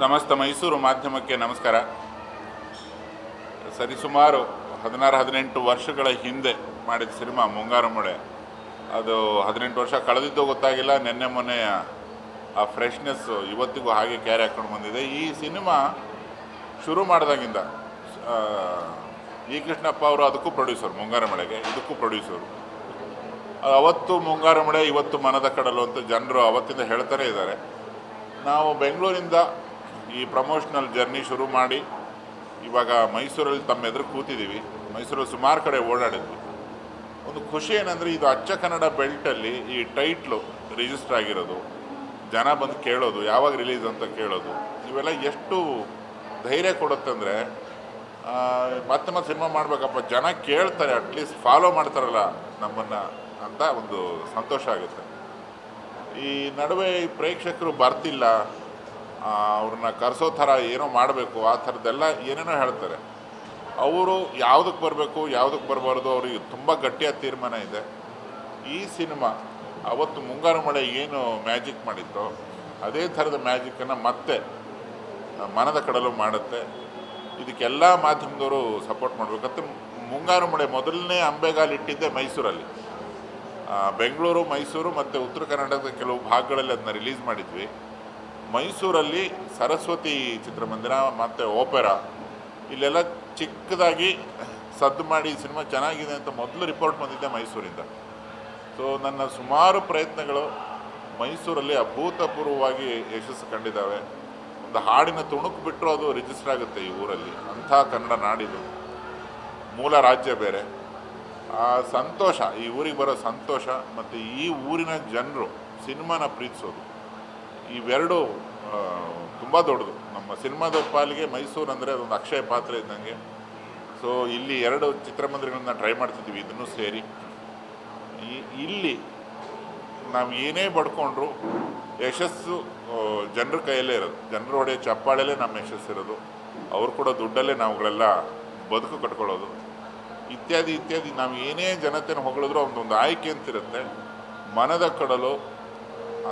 ಸಮಸ್ತ ಮೈಸೂರು ಮಾಧ್ಯಮಕ್ಕೆ ನಮಸ್ಕಾರ. ಸರಿಸುಮಾರು 16-18 ವರ್ಷಗಳ ಹಿಂದೆ ಮಾಡಿದ ಸಿನಿಮಾ ಮುಂಗಾರು ಮಳೆ. ಅದು 18 ವರ್ಷ ಕಳೆದಿದ್ದು ಗೊತ್ತಾಗಿಲ್ಲ. ನೆನ್ನೆ ಮೊನ್ನೆ ಆ ಫ್ರೆಶ್ನೆಸ್ಸು ಇವತ್ತಿಗೂ ಹಾಗೆ ಕ್ಯಾರಿ ಹಾಕ್ಕೊಂಡು ಬಂದಿದೆ. ಈ ಸಿನಿಮಾ ಶುರು ಮಾಡಿದಾಗಿಂದ ಕೃಷ್ಣಪ್ಪ ಅವರು ಅದಕ್ಕೂ ಪ್ರೊಡ್ಯೂಸರ್, ಮುಂಗಾರು ಮಳೆಗೆ ಇದಕ್ಕೂ ಪ್ರೊಡ್ಯೂಸರು. ಅವತ್ತು ಮುಂಗಾರು ಮಳೆ, ಇವತ್ತು ಮನದ ಕಡಲು ಅಂತ ಜನರು ಅವತ್ತಿಂದ ಹೇಳ್ತಾನೆ ಇದ್ದಾರೆ. ನಾವು ಬೆಂಗಳೂರಿಂದ ಈ ಪ್ರಮೋಷನಲ್ ಜರ್ನಿ ಶುರು ಮಾಡಿ ಇವಾಗ ಮೈಸೂರಲ್ಲಿ ತಮ್ಮ ಎದುರು ಕೂತಿದ್ದೀವಿ. ಮೈಸೂರಲ್ಲಿ ಸುಮಾರು ಕಡೆ ಓಡಾಡಿದ್ವಿ. ಒಂದು ಖುಷಿ ಏನಂದರೆ, ಇದು ಅಚ್ಚ ಕನ್ನಡ ಬೆಲ್ಟಲ್ಲಿ ಈ ಟೈಟ್ಲು ರಿಜಿಸ್ಟರ್ ಆಗಿರೋದು, ಜನ ಬಂದು ಕೇಳೋದು, ಯಾವಾಗ ರಿಲೀಸ್ ಅಂತ ಕೇಳೋದು, ಇವೆಲ್ಲ ಎಷ್ಟು ಧೈರ್ಯ ಕೊಡುತ್ತಂದರೆ ಮತ್ತೆ ಮತ್ತೆ ಸಿನಿಮಾ ಮಾಡಬೇಕಪ್ಪ, ಜನ ಕೇಳ್ತಾರೆ, ಅಟ್ಲೀಸ್ಟ್ ಫಾಲೋ ಮಾಡ್ತಾರಲ್ಲ ನಮ್ಮನ್ನು ಅಂತ ಒಂದು ಸಂತೋಷ ಆಗುತ್ತೆ. ಈ ನಡುವೆ ಈ ಪ್ರೇಕ್ಷಕರು ಬರ್ತಿಲ್ಲ, ಅವ್ರನ್ನ ಕರೆಸೋ ಥರ ಏನೋ ಮಾಡಬೇಕು, ಆ ಥರದ್ದೆಲ್ಲ ಏನೇನೋ ಹೇಳ್ತಾರೆ. ಅವರು ಯಾವುದಕ್ಕೆ ಬರಬೇಕು ಯಾವುದಕ್ಕೆ ಬರಬಾರ್ದು ಅವ್ರಿಗೆ ತುಂಬ ಗಟ್ಟಿಯಾದ ತೀರ್ಮಾನ ಇದೆ. ಈ ಸಿನಿಮಾ ಅವತ್ತು ಮುಂಗಾರು ಮಳೆ ಏನು ಮ್ಯಾಜಿಕ್ ಮಾಡಿತ್ತೋ ಅದೇ ಥರದ ಮ್ಯಾಜಿಕ್ಕನ್ನು ಮತ್ತೆ ಮನದ ಕಡಲು ಮಾಡುತ್ತೆ. ಇದಕ್ಕೆಲ್ಲ ಮಾಧ್ಯಮದವರು ಸಪೋರ್ಟ್ ಮಾಡಬೇಕಂತ. ಮುಂಗಾರು ಮಳೆ ಮೊದಲನೇ ಅಂಬೆಗಾಲಿಟ್ಟಿದ್ದೆ ಮೈಸೂರಲ್ಲಿ. ಬೆಂಗಳೂರು, ಮೈಸೂರು ಮತ್ತು ಉತ್ತರ ಕರ್ನಾಟಕದ ಕೆಲವು ಭಾಗಗಳಲ್ಲಿ ಅದನ್ನ ರಿಲೀಸ್ ಮಾಡಿದ್ವಿ. ಮೈಸೂರಲ್ಲಿ ಸರಸ್ವತಿ ಚಿತ್ರಮಂದಿರ ಮತ್ತು ಓಪೆರಾ ಇಲ್ಲೆಲ್ಲ ಚಿಕ್ಕದಾಗಿ ಸದ್ದು ಮಾಡಿ ಸಿನಿಮಾ ಚೆನ್ನಾಗಿದೆ ಅಂತ ಮೊದಲು ರಿಪೋರ್ಟ್ ಬಂದಿದ್ದೆ ಮೈಸೂರಿಂದ. ಸೊ ನನ್ನ ಸುಮಾರು ಪ್ರಯತ್ನಗಳು ಮೈಸೂರಲ್ಲಿ ಅಭೂತಪೂರ್ವವಾಗಿ ಯಶಸ್ಸು ಕಂಡಿದ್ದಾವೆ. ಒಂದು ಹಾಡಿನ ತುಣುಕು ಬಿಟ್ಟರು ಅದು ರಿಜಿಸ್ಟರ್ ಆಗುತ್ತೆ ಈ ಊರಲ್ಲಿ. ಅಂಥ ಕನ್ನಡ ನಾಡಿದು, ಮೂಲ ರಾಜ್ಯ ಬೇರೆ. ಆ ಸಂತೋಷ, ಈ ಊರಿಗೆ ಬರೋ ಸಂತೋಷ ಮತ್ತು ಈ ಊರಿನ ಜನರು ಸಿನಿಮಾನ ಪ್ರೀತಿಸೋದು, ಇವೆರಡು ತುಂಬ ದೊಡ್ಡದು. ನಮ್ಮ ಸಿನಿಮಾದ ಪಾಲಿಗೆ ಮೈಸೂರು ಅಂದರೆ ಅದೊಂದು ಅಕ್ಷಯ ಪಾತ್ರ ಇದ್ದಂಗೆ. ಸೊ ಇಲ್ಲಿ 2 ಚಿತ್ರಮಂದಿರಗಳನ್ನ ಟ್ರೈ ಮಾಡ್ತಿದ್ದೀವಿ, ಇದನ್ನು ಸೇರಿ. ಇಲ್ಲಿ ನಾವು ಏನೇ ಬಡ್ಕೊಂಡ್ರು ಯಶಸ್ಸು ಜನರ ಕೈಯಲ್ಲೇ ಇರೋದು, ಜನರು ಹೊಡೆಯೋ ಚಪ್ಪಾಳೆಯಲ್ಲೇ ನಮ್ಮ ಯಶಸ್ಸಿರೋದು. ಅವ್ರು ಕೂಡ ದುಡ್ಡಲ್ಲೇ ನಾವುಗಳೆಲ್ಲ ಬದುಕು ಕಟ್ಕೊಳ್ಳೋದು, ಇತ್ಯಾದಿ ಇತ್ಯಾದಿ. ನಾವು ಏನೇ ಜನತೆನ ಹೊಗಳಿದ್ರು ಒಂದು ಆಯ್ಕೆ ಅಂತಿರುತ್ತೆ. ಮನದ ಕಡಲು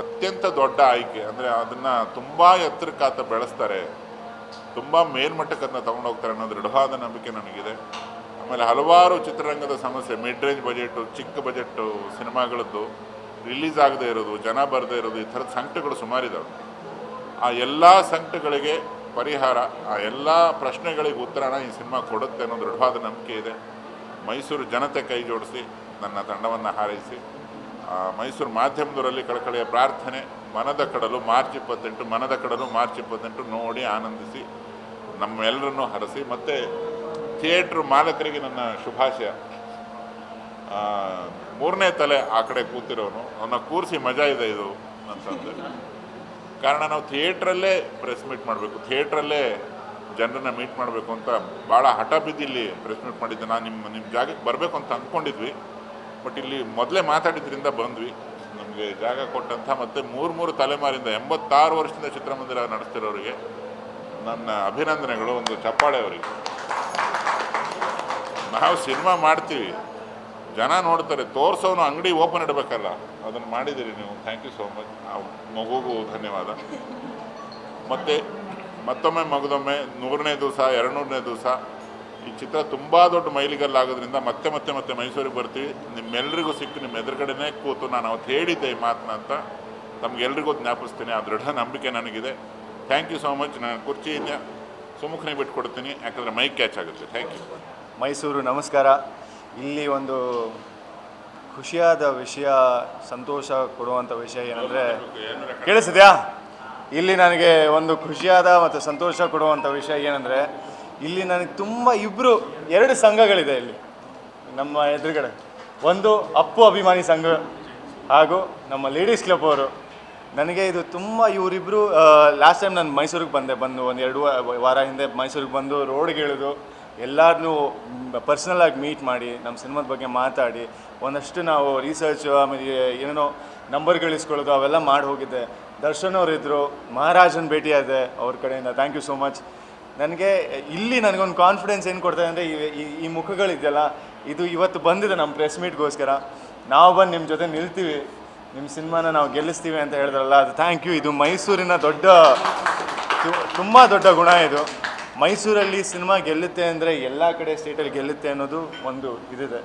ಅತ್ಯಂತ ದೊಡ್ಡ ಆಯ್ಕೆ. ಅಂದರೆ ಅದನ್ನು ತುಂಬ ಎತ್ತರಕ್ಕಾತ ಬೆಳೆಸ್ತಾರೆ, ತುಂಬ ಮೇಲ್ಮಟ್ಟಕ್ಕೆ ಅದನ್ನ ತೊಗೊಂಡೋಗ್ತಾರೆ ಅನ್ನೋ ದೃಢವಾದ ನಂಬಿಕೆ ನನಗಿದೆ. ಆಮೇಲೆ ಹಲವಾರು ಚಿತ್ರರಂಗದ ಸಮಸ್ಯೆ, ಮಿಡ್ ರೇಂಜ್ ಬಜೆಟು, ಚಿಕ್ಕ ಬಜೆಟ್ಟು ಸಿನಿಮಾಗಳದ್ದು ರಿಲೀಸ್ ಆಗದೇ ಇರೋದು, ಜನ ಬರದೇ ಇರೋದು, ಈ ಥರದ ಸಂಕಟಗಳು ಸುಮಾರಿದ್ದಾವೆ. ಆ ಎಲ್ಲ ಸಂಕಟಗಳಿಗೆ ಪರಿಹಾರ, ಆ ಎಲ್ಲ ಪ್ರಶ್ನೆಗಳಿಗೆ ಉತ್ತರನ ಈ ಸಿನಿಮಾ ಕೊಡುತ್ತೆ ಅನ್ನೋ ದೃಢವಾದ ನಂಬಿಕೆ ಇದೆ. ಮೈಸೂರು ಜನತೆ ಕೈ ಜೋಡಿಸಿ ನನ್ನ ತಂಡವನ್ನು ಹಾರೈಸಿ. ಮೈಸೂರು ಮಾಧ್ಯಮದವರಲ್ಲಿ ಕಳಕಳಿಯ ಪ್ರಾರ್ಥನೆ, ಮನದ ಕಡಲು ಮಾರ್ಚ್ 28, ಮನದ ಕಡಲು ಮಾರ್ಚ್ 28 ನೋಡಿ ಆನಂದಿಸಿ, ನಮ್ಮೆಲ್ಲರನ್ನೂ ಹರಸಿ. ಮತ್ತು ಥಿಯೇಟ್ರ್ ಮಾಲಕರಿಗೆ ನನ್ನ ಶುಭಾಶಯ. 3ನೇ ತಲೆ ಆ ಕಡೆ ಕೂತಿರೋನು, ಅವನ್ನ ಕೂರಿಸಿ ಮಜಾ ಇದೆ ಇದು ಅಂತಂದರೆ. ಕಾರಣ ನಾವು ಥಿಯೇಟ್ರಲ್ಲೇ ಪ್ರೆಸ್ ಮೀಟ್ ಮಾಡಬೇಕು, ಥಿಯೇಟ್ರಲ್ಲೇ ಜನರನ್ನ ಮೀಟ್ ಮಾಡಬೇಕು ಅಂತ ಭಾಳ ಹಠ ಬಿದ್ದು ಇಲ್ಲಿ ಪ್ರೆಸ್ ಮೀಟ್ ಮಾಡಿದ್ದೆ. ನಾನು ನಿಮ್ಮ ಜಾಗಕ್ಕೆ ಬರಬೇಕು ಅಂತ ಅಂದ್ಕೊಂಡಿದ್ವಿ, ಬಟ್ ಇಲ್ಲಿ ಮೊದಲೇ ಮಾತಾಡಿದ್ರಿಂದ ಬಂದ್ವಿ. ನಮಗೆ ಜಾಗ ಕೊಟ್ಟಂಥ ಮತ್ತು 3 ತಲೆಮಾರಿಂದ 86 ವರ್ಷದಿಂದ ಚಿತ್ರಮಂದಿರ ನಡೆಸ್ತಿರೋರಿಗೆ ನನ್ನ ಅಭಿನಂದನೆಗಳು. ಒಂದು ಚಪ್ಪಾಳೆ ಅವರಿಗೆ. ನಾವು ಸಿನಿಮಾ ಮಾಡ್ತೀವಿ, ಜನ ನೋಡ್ತಾರೆ, ತೋರಿಸೋನು ಅಂಗಡಿ ಓಪನ್ ಇಡಬೇಕಲ್ಲ, ಅದನ್ನು ಮಾಡಿದ್ದೀರಿ ನೀವು. Thank you so much. ಆ ಮಗುಗೂ ಧನ್ಯವಾದ. ಮತ್ತು ಮತ್ತೊಮ್ಮೆ ಮಗದೊಮ್ಮೆ 100ನೇ ದಿವಸ 200ನೇ ದಿವಸ ಈ ಚಿತ್ರ ತುಂಬ ದೊಡ್ಡ ಮೈಲಿಗಲ್ಲಾಗೋದ್ರಿಂದ ಮತ್ತೆ ಮತ್ತೆ ಮತ್ತೆ ಮೈಸೂರಿಗೆ ಬರ್ತೀವಿ. ನಿಮ್ಮೆಲ್ಲರಿಗೂ ಸಿಕ್ಕು ನಿಮ್ಮ ಎದುರುಗಡೆನೇ ಕೂತು ನಾನು ಅವತ್ತು ಹೇಳಿದ್ದೆ ಈ ಮಾತನ್ನ ಅಂತ ತಮಗೆಲ್ರಿಗೂ ಜ್ಞಾಪಿಸ್ತೀನಿ. ಆ ದೃಢ ನಂಬಿಕೆ ನನಗಿದೆ. Thank you so much. ನಾನು ಕುರ್ಚಿಯಿಂದ ಸುಮುಖನೇ ಬಿಟ್ಕೊಡ್ತೀನಿ, ಯಾಕಂದರೆ ಮೈಕ್ ಕ್ಯಾಚ್ ಆಗುತ್ತೆ. Thank you. ಮೈಸೂರು ನಮಸ್ಕಾರ. ಇಲ್ಲಿ ಒಂದು ಖುಷಿಯಾದ ವಿಷಯ, ಸಂತೋಷ ಕೊಡುವಂಥ ವಿಷಯ ಏನಂದರೆ, ಕೇಳಿಸಿದ್ಯಾ? ಇಲ್ಲಿ ನನಗೆ ಒಂದು ಖುಷಿಯಾದ ಮತ್ತು ಸಂತೋಷ ಕೊಡುವಂಥ ವಿಷಯ ಏನಂದರೆ, ಇಲ್ಲಿ ನನಗೆ ತುಂಬ 2 ಸಂಘಗಳಿದೆ ಇಲ್ಲಿ ನಮ್ಮ ಎದುರುಗಡೆ. ಒಂದು ಅಪ್ಪು ಅಭಿಮಾನಿ ಸಂಘ ಹಾಗೂ ನಮ್ಮ ಲೇಡೀಸ್ ಕ್ಲಬ್ ಅವರು. ನನಗೆ ಇದು ತುಂಬ ಇವರಿಬ್ಬರು ಲಾಸ್ಟ್ ಟೈಮ್ ನಾನು ಮೈಸೂರಿಗೆ ಬಂದು ಒಂದು 2 ವಾರ ಹಿಂದೆ ಮೈಸೂರಿಗೆ ಬಂದು ರೋಡ್ಗೆ ಇಳಿದು ಎಲ್ಲರನ್ನೂ ಪರ್ಸ್ನಲಾಗಿ ಮೀಟ್ ಮಾಡಿ ನಮ್ಮ ಸಿನಿಮಾದ ಬಗ್ಗೆ ಮಾತಾಡಿ ಒಂದಷ್ಟು ನಾವು ರಿಸರ್ಚ್, ಆಮೇಲೆ ಏನೇನೋ ನಂಬರ್ಗಳು ಇಸ್ಕೊಳ್ಳೋದು ಅವೆಲ್ಲ ಮಾಡಿ ಹೋಗಿದ್ದೆ. ದರ್ಶನ್ ಅವರಿದ್ದರು, ಮಹಾರಾಜನ ಭೇಟಿಯಾದೆ ಅವ್ರ ಕಡೆಯಿಂದ. Thank you so much. ನನಗೆ ಇಲ್ಲಿ ನನಗೊಂದು ಕಾನ್ಫಿಡೆನ್ಸ್ ಏನು ಕೊಡ್ತಾರೆ ಅಂದರೆ, ಈ ಮುಖಗಳಿದೆಯಲ್ಲ, ಇದು ಇವತ್ತು ಬಂದಿದೆ ನಮ್ಮ ಪ್ರೆಸ್ ಮೀಟ್ಗೋಸ್ಕರ. ನಾವು ಬಂದು ನಿಮ್ಮ ಜೊತೆ ನಿಲ್ತೀವಿ, ನಿಮ್ಮ ಸಿನಿಮಾನ ನಾವು ಗೆಲ್ಲಿಸ್ತೀವಿ ಅಂತ ಹೇಳಿದ್ರಲ್ಲ, ಅದು ಥ್ಯಾಂಕ್ ಯು. ಇದು ಮೈಸೂರಿನ ದೊಡ್ಡ ತುಂಬ ದೊಡ್ಡ ಗುಣ ಇದು. ಮೈಸೂರಲ್ಲಿ ಸಿನಿಮಾ ಗೆಲ್ಲುತ್ತೆ ಅಂದರೆ ಎಲ್ಲ ಕಡೆ ಸ್ಟೇಟಲ್ಲಿ ಗೆಲ್ಲುತ್ತೆ ಅನ್ನೋದು ಒಂದು ಇದಿದೆ.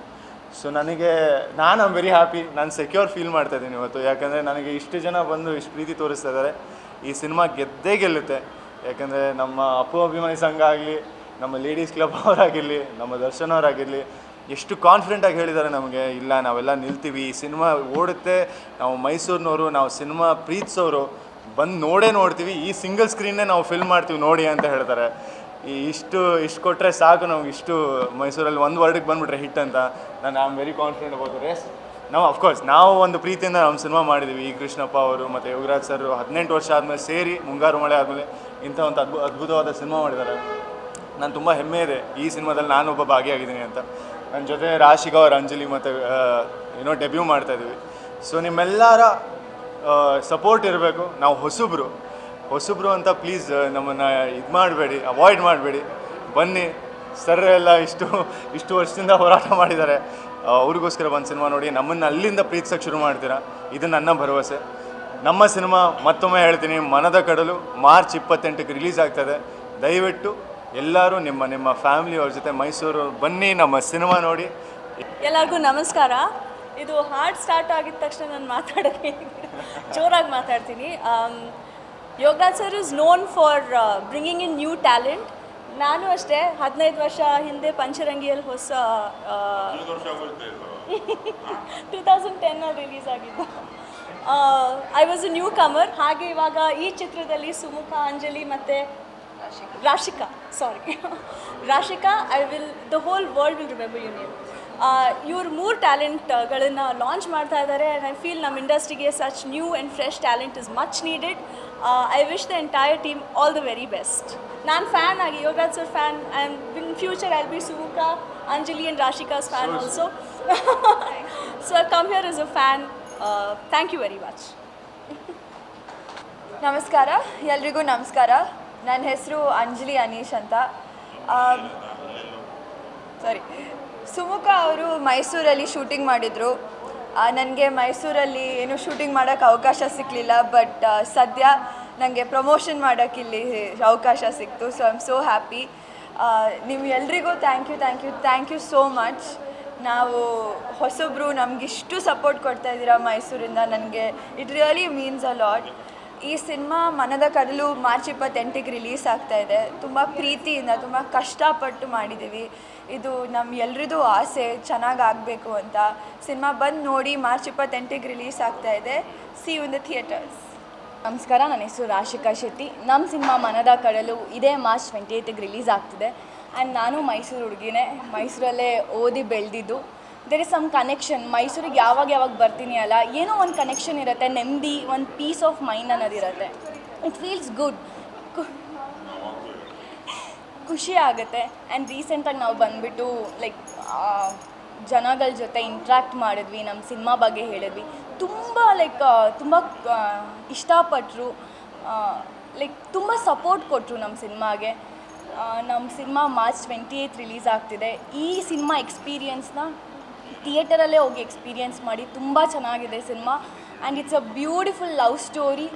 ಸೊ ನಾನು ಆಮ್ ವೆರಿ ಹ್ಯಾಪಿ. ನಾನು ಸೆಕ್ಯೂರ್ ಫೀಲ್ ಮಾಡ್ತಾ ಇದ್ದೀನಿ ಇವತ್ತು. ಯಾಕಂದರೆ ನನಗೆ ಇಷ್ಟು ಜನ ಬಂದು ಇಷ್ಟು ಪ್ರೀತಿ ತೋರಿಸ್ತಾ ಇದ್ದಾರೆ. ಈ ಸಿನಿಮಾ ಗೆದ್ದೇ ಗೆಲ್ಲುತ್ತೆ. ಯಾಕಂದರೆ ನಮ್ಮ ಅಪ್ಪು ಅಭಿಮಾನಿ ಸಂಘ ಆಗಲಿ, ನಮ್ಮ ಲೇಡೀಸ್ ಕ್ಲಬ್ ಅವರಾಗಿರಲಿ, ನಮ್ಮ ದರ್ಶನ್ ಅವರಾಗಿರಲಿ, ಎಷ್ಟು ಕಾನ್ಫಿಡೆಂಟಾಗಿ ಹೇಳಿದ್ದಾರೆ ನಮಗೆ, ಇಲ್ಲ ನಾವೆಲ್ಲ ನಿಲ್ತೀವಿ, ಈ ಸಿನಿಮಾ ಓಡುತ್ತೆ, ನಾವು ಮೈಸೂರಿನವರು, ನಾವು ಸಿನಿಮಾ ಪ್ರೀತಿಸೋರು ಬಂದು ನೋಡ್ತೀವಿ, ಈ ಸಿಂಗಲ್ ಸ್ಕ್ರೀನ್ನೇ ನಾವು ಫಿಲ್ಮ್ ಮಾಡ್ತೀವಿ ನೋಡಿ ಅಂತ ಹೇಳ್ತಾರೆ. ಇಷ್ಟು ಕೊಟ್ಟರೆ ಸಾಕು ನಮ್ಗೆ. ಇಷ್ಟು ಮೈಸೂರಲ್ಲಿ ಒಂದು ವರ್ಡಿಗೆ ಬಂದುಬಿಟ್ರೆ ಹಿಟ್ ಅಂತ. ನಾನು I am very confident about the rest. ನಾವು ಅಫ್ಕೋರ್ಸ್ ನಾವು ಒಂದು ಪ್ರೀತಿಯಿಂದ ನಮ್ಮ ಸಿನಿಮಾ ಮಾಡಿದ್ದೀವಿ. ಈ ಕೃಷ್ಣಪ್ಪ ಅವರು ಮತ್ತು ಯೋಗರಾಜ್ ಸರ್ 18 ವರ್ಷ ಆದಮೇಲೆ ಸೇರಿ ಮುಂಗಾರು ಮಳೆ ಆದಮೇಲೆ ಇಂಥ ಒಂದು ಅದ್ಭುತವಾದ ಸಿನಿಮಾ ಮಾಡಿದ್ದಾರೆ. ನಾನು ತುಂಬ ಹೆಮ್ಮೆ ಇದೆ ಈ ಸಿನಿಮಾದಲ್ಲಿ ನಾನೊಬ್ಬ ಭಾಗಿಯಾಗಿದ್ದೀನಿ ಅಂತ. ನನ್ನ ಜೊತೆ ರಾಶಿಕಾ ಅವ್ರ ಅಂಜಲಿ ಮತ್ತು ಡೆಬ್ಯೂ ಮಾಡ್ತಾಯಿದ್ದೀವಿ. ಸೊ ನಿಮ್ಮೆಲ್ಲರ ಸಪೋರ್ಟ್ ಇರಬೇಕು. ನಾವು ಹೊಸಬ್ರು ಅಂತ ಪ್ಲೀಸ್ ನಮ್ಮನ್ನು ಇದು ಮಾಡಬೇಡಿ, ಅವಾಯ್ಡ್ ಮಾಡಬೇಡಿ. ಬನ್ನಿ, ಸರ್ ಎಲ್ಲ ಇಷ್ಟು ವರ್ಷದಿಂದ ಹೋರಾಟ ಮಾಡಿದ್ದಾರೆ. ಅವ್ರಿಗೋಸ್ಕರ ಬಂದು ಸಿನಿಮಾ ನೋಡಿ ನಮ್ಮನ್ನು ಅಲ್ಲಿಂದ ಪ್ರೀತಿಸೋಕ್ಕೆ ಶುರು ಮಾಡ್ತೀರಾ. ಇದು ನನ್ನ ಭರವಸೆ. ನಮ್ಮ ಸಿನಿಮಾ ಮತ್ತೊಮ್ಮೆ ಹೇಳ್ತೀನಿ, ಮನದ ಕಡಲು ಮಾರ್ಚ್ 28ಕ್ಕೆ ರಿಲೀಸ್ ಆಗ್ತದೆ. ದಯವಿಟ್ಟು ಎಲ್ಲರೂ ನಿಮ್ಮ ಫ್ಯಾಮಿಲಿಯವ್ರ ಜೊತೆ ಮೈಸೂರು ಬನ್ನಿ, ನಮ್ಮ ಸಿನಿಮಾ ನೋಡಿ. ಎಲ್ಲರಿಗೂ ನಮಸ್ಕಾರ. ಇದು ಹಾರ್ಡ್ ಸ್ಟಾರ್ಟ್ ಆಗಿದ ತಕ್ಷಣ ನಾನು ಮಾತಾಡೋಕ್ಕೆ ಜೋರಾಗಿ ಮಾತಾಡ್ತೀನಿ. Yograj sir is known for bringing in new talent. ನಾನು ಅಷ್ಟೇ 15 ವರ್ಷ ಹಿಂದೆ ಪಂಚರಂಗಿಯಲ್ಲಿ 2010 ರಿಲೀಸ್ ಆಗಿದ್ದು. I was a newcomer. ಹಾಗೆ ಇವಾಗ ಈ ಚಿತ್ರದಲ್ಲಿ ಸುಮುಖ, ಅಂಜಲಿ ಮತ್ತು Rashika the whole world will remember you name. ಇವ್ರು 3 ಟ್ಯಾಲೆಂಟ್ಗಳನ್ನು ಲಾಂಚ್ ಮಾಡ್ತಾ ಇದ್ದಾರೆ. ಆ್ಯಂಡ್ ಐ ಫೀಲ್ ನಮ್ಮ ಇಂಡಸ್ಟ್ರಿಗೆ such new and fresh talent is much needed. I wish the entire team all the very best. ನಾನು ಫ್ಯಾನ್ ಆಗಿ Yogaraj sir fan, and in future I be Sumukha, Anjali and Rashika's fan also. So I come here is a fan. Thank you very much. ನಮಸ್ಕಾರ, ಎಲ್ರಿಗೂ ನಮಸ್ಕಾರ. ನನ್ನ ಹೆಸರು ಅಂಜಲಿ ಅನೀಶ್ ಅಂತ. ಸುಮುಖ ಅವರು ಮೈಸೂರಲ್ಲಿ ಶೂಟಿಂಗ್ ಮಾಡಿದರು. ನನಗೆ ಮೈಸೂರಲ್ಲಿ ಏನೂ ಶೂಟಿಂಗ್ ಮಾಡೋಕ್ಕೆ ಅವಕಾಶ ಸಿಕ್ಕಲಿಲ್ಲ. ಬಟ್ ಸದ್ಯ ನನಗೆ ಪ್ರಮೋಷನ್ ಮಾಡೋಕ್ಕೆ ಇಲ್ಲಿ ಅವಕಾಶ ಸಿಕ್ತು. So I am so happy. ನಿಮ್ಗೆಲ್ರಿಗೂ ಥ್ಯಾಂಕ್ ಯು ಸೋ ಮಚ್. ನಾವು ಹೊಸಬ್ರು, ನಮಗಿಷ್ಟು ಸಪೋರ್ಟ್ ಕೊಡ್ತಾಯಿದ್ದೀರಾ ಮೈಸೂರಿಂದ. ನನಗೆ it really means a lot. ಈ ಸಿನಿಮಾ ಮನದ ಕಡಲು ಮಾರ್ಚ್ 28ಕ್ಕೆ ರಿಲೀಸ್ ಆಗ್ತಾಯಿದೆ. ತುಂಬ ಪ್ರೀತಿಯಿಂದ, ತುಂಬ ಕಷ್ಟಪಟ್ಟು ಮಾಡಿದ್ದೀವಿ. ಇದು ನಮ್ಮ ಎಲ್ರದ್ದು ಆಸೆ ಚೆನ್ನಾಗಿ ಆಗಬೇಕು ಅಂತ. ಸಿನಿಮಾ ಬಂದು ನೋಡಿ, ಮಾರ್ಚ್ 28ಕ್ಕೆ ರಿಲೀಸ್ ಆಗ್ತಾಯಿದೆ. See you in the theatres. ನಮಸ್ಕಾರ, ನನ್ನ ಹೆಸರು ರಾಶಿಕಾ ಶೆಟ್ಟಿ. ನಮ್ಮ ಸಿನಿಮಾ ಮನದ ಕಡಲು ಇದೇ ಮಾರ್ಚ್ 28ಕ್ಕೆ ರಿಲೀಸ್ ಆಗ್ತಿದೆ. ಆ್ಯಂಡ್ ನಾನು ಮೈಸೂರು ಹುಡುಗಿನೇ, ಮೈಸೂರಲ್ಲೇ ಓದಿ ಬೆಳೆದಿದ್ದು. There is some connection. ಮೈಸೂರಿಗೆ ಯಾವಾಗ ಬರ್ತೀನಿ ಅಲ್ಲ, ಏನೋ ಒಂದು ಕನೆಕ್ಷನ್ ಇರುತ್ತೆ, ನೆಮ್ಮದಿ, ಒಂದು ಪೀಸ್ ಆಫ್ ಮೈಂಡ್ ಅನ್ನೋದಿರುತ್ತೆ. ಇಟ್ ಫೀಲ್ಸ್ ಗುಡ್, ಖುಷಿ ಆಗುತ್ತೆ. ಆ್ಯಂಡ್ ರೀಸೆಂಟಾಗಿ ನಾವು ಬಂದುಬಿಟ್ಟು ಜನಗಳ ಜೊತೆ ಇಂಟ್ರ್ಯಾಕ್ಟ್ ಮಾಡಿದ್ವಿ, ನಮ್ಮ ಸಿನಿಮಾ ಬಗ್ಗೆ ಹೇಳಿದ್ವಿ. ತುಂಬ ಇಷ್ಟಪಟ್ಟರು, ತುಂಬ ಸಪೋರ್ಟ್ ಕೊಟ್ಟರು ನಮ್ಮ ಸಿನಿಮಾಗೆ. ನಮ್ಮ ಸಿನಿಮಾ ಮಾರ್ಚ್ 28 ರಿಲೀಸ್ ಆಗ್ತಿದೆ. ಈ ಸಿನಿಮಾ ಎಕ್ಸ್ಪೀರಿಯನ್ಸ್ನ ಥಿಯೇಟರಲ್ಲೇ ಹೋಗಿ ಎಕ್ಸ್ಪೀರಿಯನ್ಸ್ ಮಾಡಿ. ತುಂಬ ಚೆನ್ನಾಗಿದೆ cinema. And it's a beautiful love story.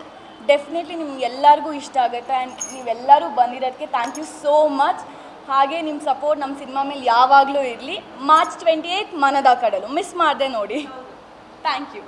Definitely ನಿಮ್ಗೆ ಎಲ್ಲರಿಗೂ ಇಷ್ಟ ಆಗುತ್ತೆ. ಆ್ಯಂಡ್ ನೀವೆಲ್ಲರೂ ಬಂದಿರೋದಕ್ಕೆ ಥ್ಯಾಂಕ್ ಯು ಸೋ ಮಚ್. ಹಾಗೆ ನಿಮ್ಮ ಸಪೋರ್ಟ್ ನಮ್ಮ ಸಿನಿಮಾ ಮೇಲೆ ಯಾವಾಗಲೂ ಇರಲಿ. ಮಾರ್ಚ್ 28 ಮನದ ಕಡಲು ಮಿಸ್ ಮಾಡದೆ ನೋಡಿ. Thank you.